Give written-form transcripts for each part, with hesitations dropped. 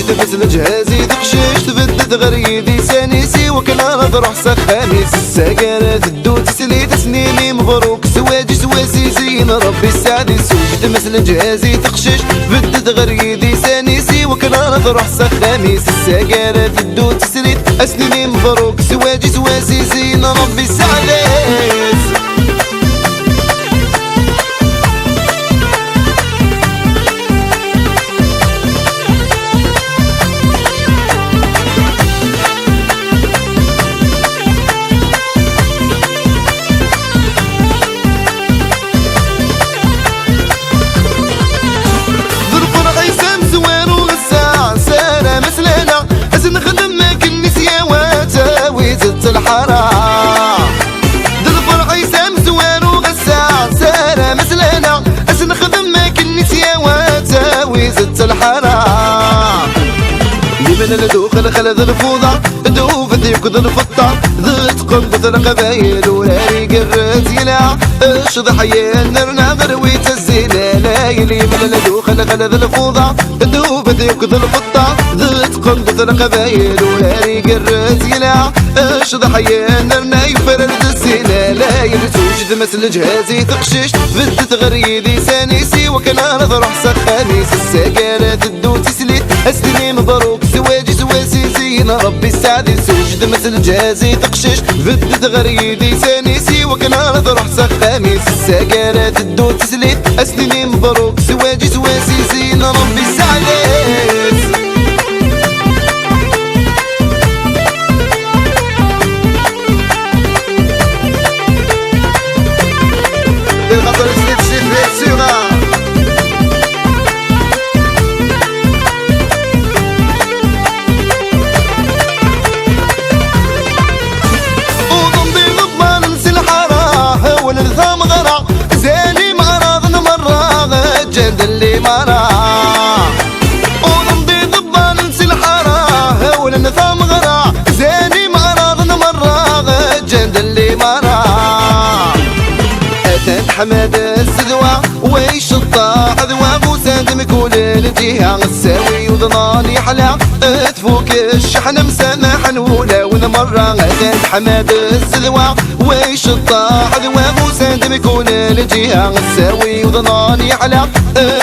توجد مثل جهازي تقشيش تبدد غريدي سانيسي وكنا نضرح سخاميس السكرات الدوت سليت سنيني مبروك سواجي سواسي زين ربي السعدي توجد مثل جهازي تقشيش تبدد غريدي سانيسي وكنا نضرح سخاميس السكرات الدوت سليت سنيني مبروك سواجي سواسي زين ربي السعدي الحرام دلفر عيسام زوار وغسان سارة مثلنا أسن خدم كنيس يا واتاوي زدت الحرام لمن الدوخل خلد الفوضى دوف ديك الفطة ضد قنبة القبايل ولا ريق يلا اشض حيان نرنا غرويت الزلالة لمن الدوخل خلد الفوضى دوف ديك الفطة ضد قنبة القبايل ولا ريق يلا اشض حيان نرنا يفرد الزلالة توجد مثل جهازي تقشش بدت غريدي سانيسي وكنا نضرح سخانيس السكرات الدوت سليت اسني مبروك زواجي سواسي زين ربي السعدي توجد مثل جهازي تقشش بدت غريدي سانيسي وكنا نضرح سخاميس السكرات الدوت سليت اسني مبروك زواجي سواسي زين ربي السعدي اللي مرا ونمضي ضبان نسي الحراه ولنثام غرا زاني معراضنا مرة جند اللي مرا أتت حماد السدوى ويش الطاح ذواب وساد مكول الجهة الساوي وضناني حلا تفوك الشحن مسامح نولا ونمرة أتت حماد السدوى ويش الطاح ذواب وساد مكول الجهة الساوي وضناني حلا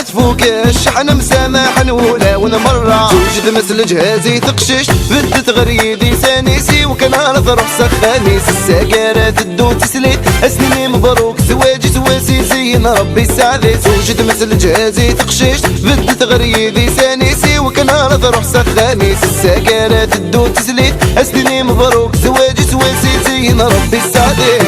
تفوك الشحن مسامح نولا ونمرة توجد مثل جهازي تقشش بدت غريدي سانيسي وكنا نضرح سخانيس السكرات الدوت سليت اسني مبروك زواجي سواسي زين ربي السعدي توجد مثل جهازي تقشش بدت غريدي سانيسي وكنا نضرح سخانيس السكرات الدوت سليت اسني مبروك زواجي سواسي زين ربي السعدي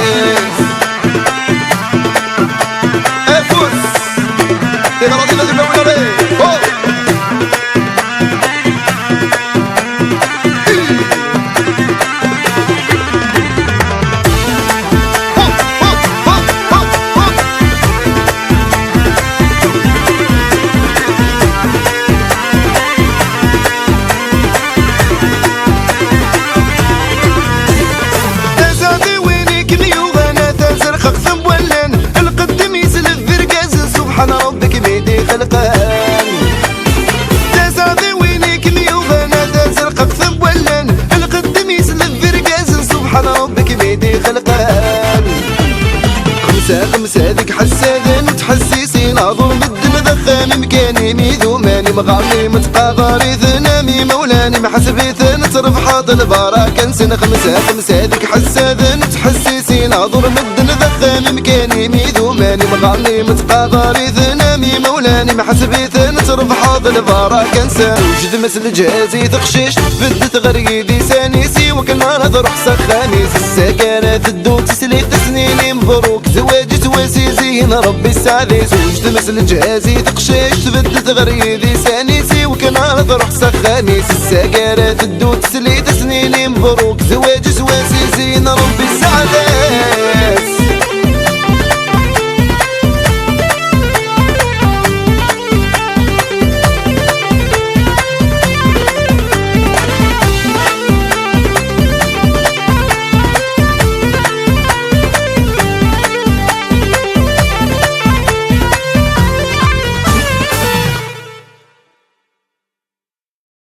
خمسة ذيك حسادن تحسيسي ناظر بدن ذخام مكاني ميذوماني مغامي متقاضري ذنامي مولاني محسبي ثنصرف حاط البراك نسن خمسة ذيك حسادن تحسيسي ناظر بدن ذخام مكاني ميذوماني مغامي متقاضري ذنامي مولاني محسبي ثنصرف حاط البراك نسن وجد مثل جهازي تقشيش بدت غريدي سانيسي وكنا نضرح سخانيس السكرات الدوت سليت سنيني مبروك زواجي سواسي زين ربي السعدي توجد مثل جهازي تقشيش بدت غريدي سانيسي وكنا نضرح سخانيس السكرات الدوت سليت